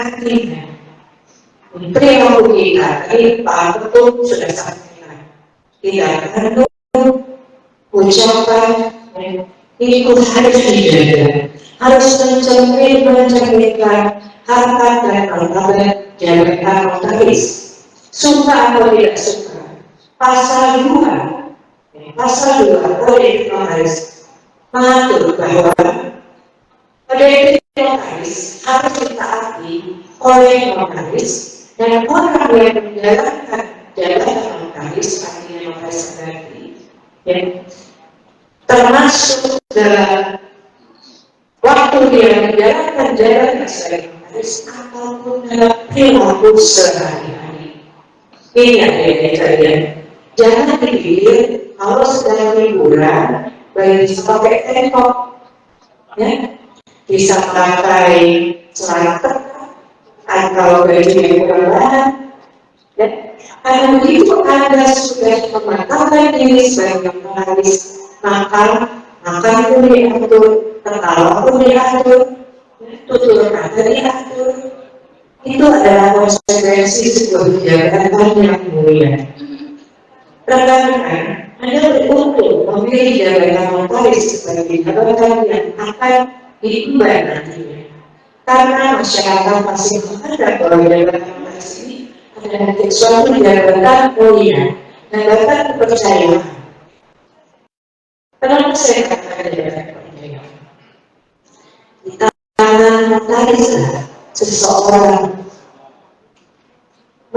artinya menteri yang kita tadi Pak Ketum sudah sampaikan tidak perlu ucapan itu harus dijaga, harus mencerminkan harta dan martabat jabatan notaris. Suka atau tidak suka, pasal 2 kode notaris mengatur bahwa kode notaris harus ditaati oleh notaris dan orang yang menjalankan jabatan notaris, artinya notaris sejati, termasuk dalam waktu dia menjalankan jabatan sebagai notaris ataupun dalam perilaku sehari-hari. Ini adik-adik kalian, jangan dipikir kalau sedang liburan bayi bisa pakai tengkok, ya, bisa pakai celana ketat atau baju yang kurang bahan, ya. Karena begitu Anda sudah mematahkan diri sebagai notaris, maka makan pun diatur, tertawa pun diatur, tutur kata diatur. Itu adalah konsekuensi sebuah jabatan yang mulia. Rekan-rekan, Anda beruntung memilih jabatan notaris sebagai jabatan yang akan diemban nantinya. Karena masyarakat masih menganggap bahwa jabatan notaris ini adalah suatu jabatan mulia dan dapat dipercayai. Kenapa saya katakan jabatan kepercayaan? Di tangan notaris seseorang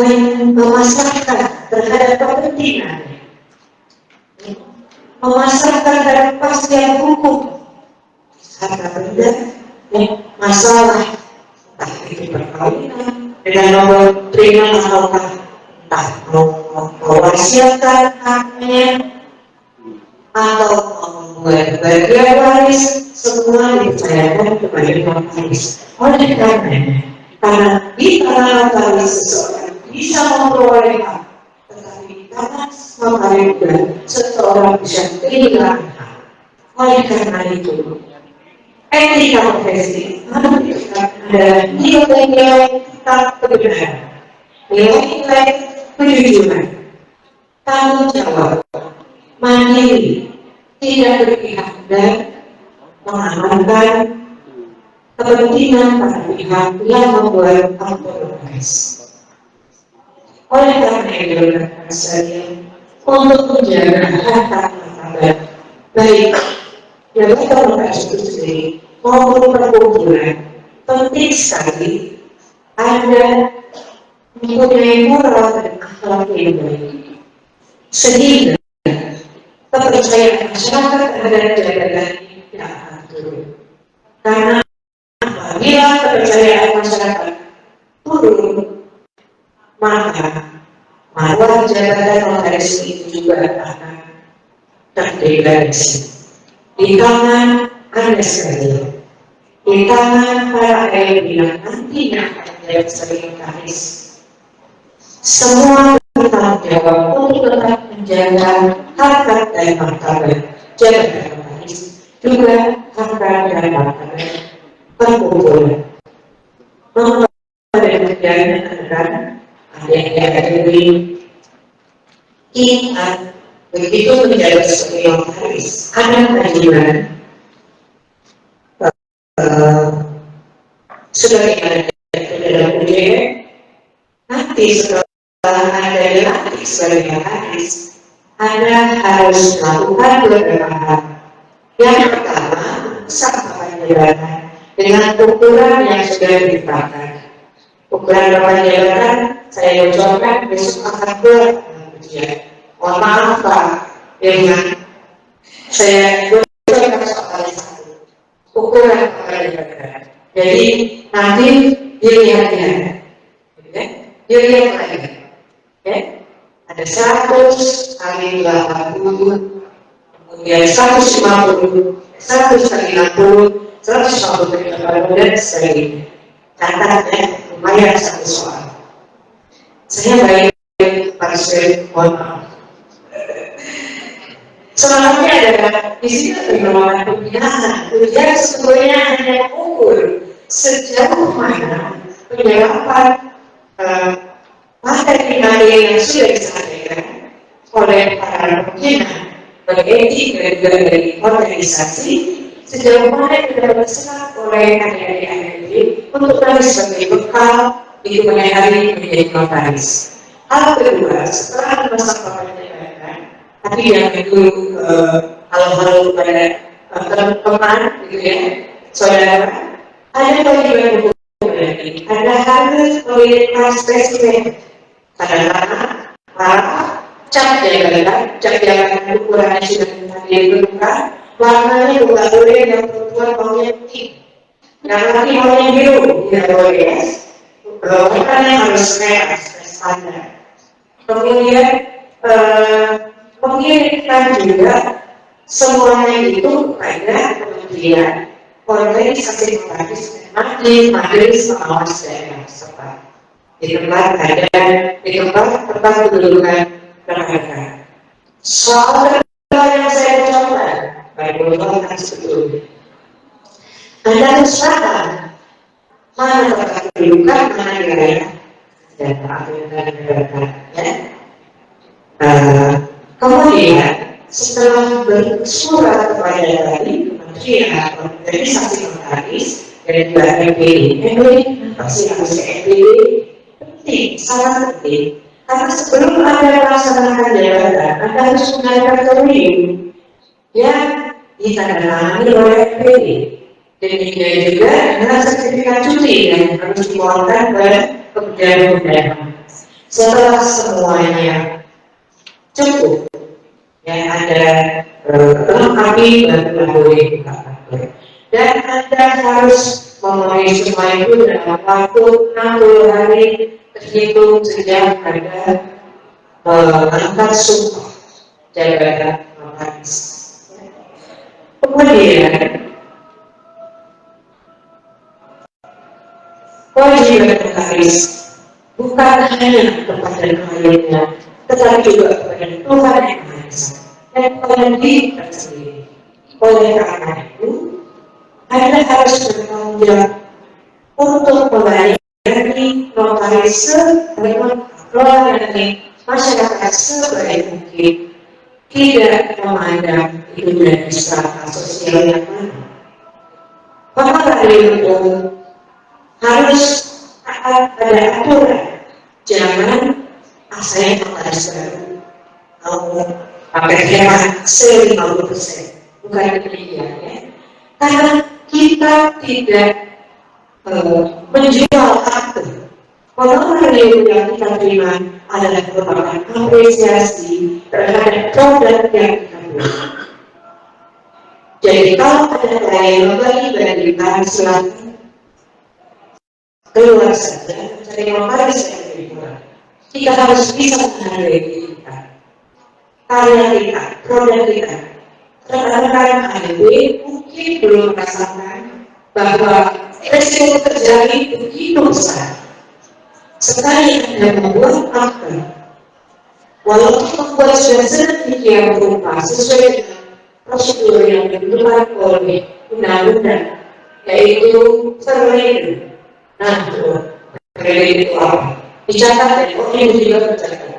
memasarkan terhadap kepentingan, memasarkan terhadap kepastian hukum, harta benda, masalah, entah itu perkawinan dengan nomor terima ataukah entah mewasiatkan haknya atau membuat bagian waris, semua dipercayakan kepada notaris. Oleh karena di tangan notaris seseorang bisa memperoleh hak, tetapi karena memperoleh seseorang bisa kehilangan hak. Oleh karena itu, etika profesi adalah nilai-nilai tentang kebenaran, nilai-nilai kejujuran, tanggung jawab, mandiri, tidak berpihak dan mengamankan kepentingan para pihak yang membuat notaris. Oleh karena itu, rekan sekalian, untuk menjaga harta martabat baik jabatan notaris itu sendiri maupun perkumpulan, penting sekali Anda mempunyai moral dan akhlak yang baik, sehingga kepercayaan masyarakat terhadap jabatan ini tidak akan turun. Karena apabila kepercayaan masyarakat turun, maka marwah jabatan notaris itu juga akan terdegradasi. Di tangan Anda sekalian, di tangan para elit yang nantinya akan menjadi sebagai notaris, semua bertanggung jawab untuk tetap menjaga harkat dan martabat jabatan notaris, juga harkat dan martabat perkumpulan. Pada kemudian adik-adik kita begitu menjadi sebagai notaris, ada kewajiban sebagaimana dalam UJM, nanti setelah Anda dilantik sebagai notaris, Anda harus melakukan beberapa hal. Yang pertama, sah jabatan dengan ukuran yang sudah ditetapkan. Ukuran berapa jabatan saya ucapkan besok akan buat ujian. Mohon maaf Pak, dengan saya ucapkan soal satu ukuran berapa jabatan. Jadi nanti dilihat-lihat, dilihat lagi. Ada 100 kali 80, kemudian 150, 100 kali 60, 150 kali 80 dan sebagainya. Catatnya lumayan satu soal. Saya baik Pak Sri, mohon maaf. Soalnya adalah di sini pengembangan pembinaan. Ujian sebetulnya hanya ukur sejauh mana penyerapan materi-materi yang sudah disampaikan oleh para pimpinan beretik dan juga dari organisasi, sejauh mana kita berserah oleh adik-adik AMD untuk kami sebagai bekal di kemudian hari menjadi notaris. Hal kedua, setelah masa pembelajaran, tapi yang itu hal-hal pada teman-teman, gitu ya, saudara, ada kewajiban hukum lagi, ada harus memiliki spesifik, kadang-kadang cap jabatan ukurannya sudah ditentukan, warnanya juga boleh yang perempuan maunya putih, yang laki maunya biru, tidak boleh ya. Warnanya harus merah, standar. Kemudian mengirimkan juga semuanya itu kepada kementerian, organisasi notaris, majelis pengawas daerah setempat. Di tempat kedudukan mereka. Soal kedua yang saya ucapkan, baik berulang sebetulnya. Anda usahakan mana tempat kedudukan, mana wilayah dan apa yang mereka. Kemudian setelah bersurat kepada tadi kementerian, organisasi notaris dan juga MPD, pasti harus MPD. Penting, sangat penting, karena sebelum Anda melaksanakan jabatan, Anda harus mengadakan pemilu yang ditandatangani oleh MPD. Demikian juga dengan sertifikat cuti yang harus dikeluarkan oleh Kementerian Perdagangan. Setelah semuanya cukup, yang ada lengkapi baru boleh buka. Dan Anda harus memenuhi semua itu dalam waktu 60 hari terhitung sejak Anda angkat sumpah jabatan notaris. Kemudian kewajiban notaris bukan hanya kepada kliennya, tetapi juga kepada Tuhan yang Maha Esa dan kepada diri kita sendiri. Oleh karena itu, Anda harus bertanggung jawab untuk melayani notaris melayani masyarakat sebaik mungkin, tidak memandang itu dari strata sosial yang mana. Maka dari itu harus ada aturan, jangan saya notaris baru mau pakai hemat 50%, bukan demikian ya. Karena kita tidak menjual akte. Kalau yang kita terima adalah merupakan apresiasi terhadap produk yang kita buat. Jadi kalau ada klien bagi silakan keluar saja, mencari notaris yang lebih murah. Kita harus bisa menghargai kita, karya kita, produk kita. Rekan-rekan ADB mungkin belum merasakan bahwa resiko terjadi begitu besar. Sekali Anda membuat akte, walaupun membuat sudah sedemikian rupa sesuai dengan prosedur yang ditentukan oleh undang-undang, yaitu perlindungan. Nah, perlindungan itu apa? Dicatat dan juga tercatat.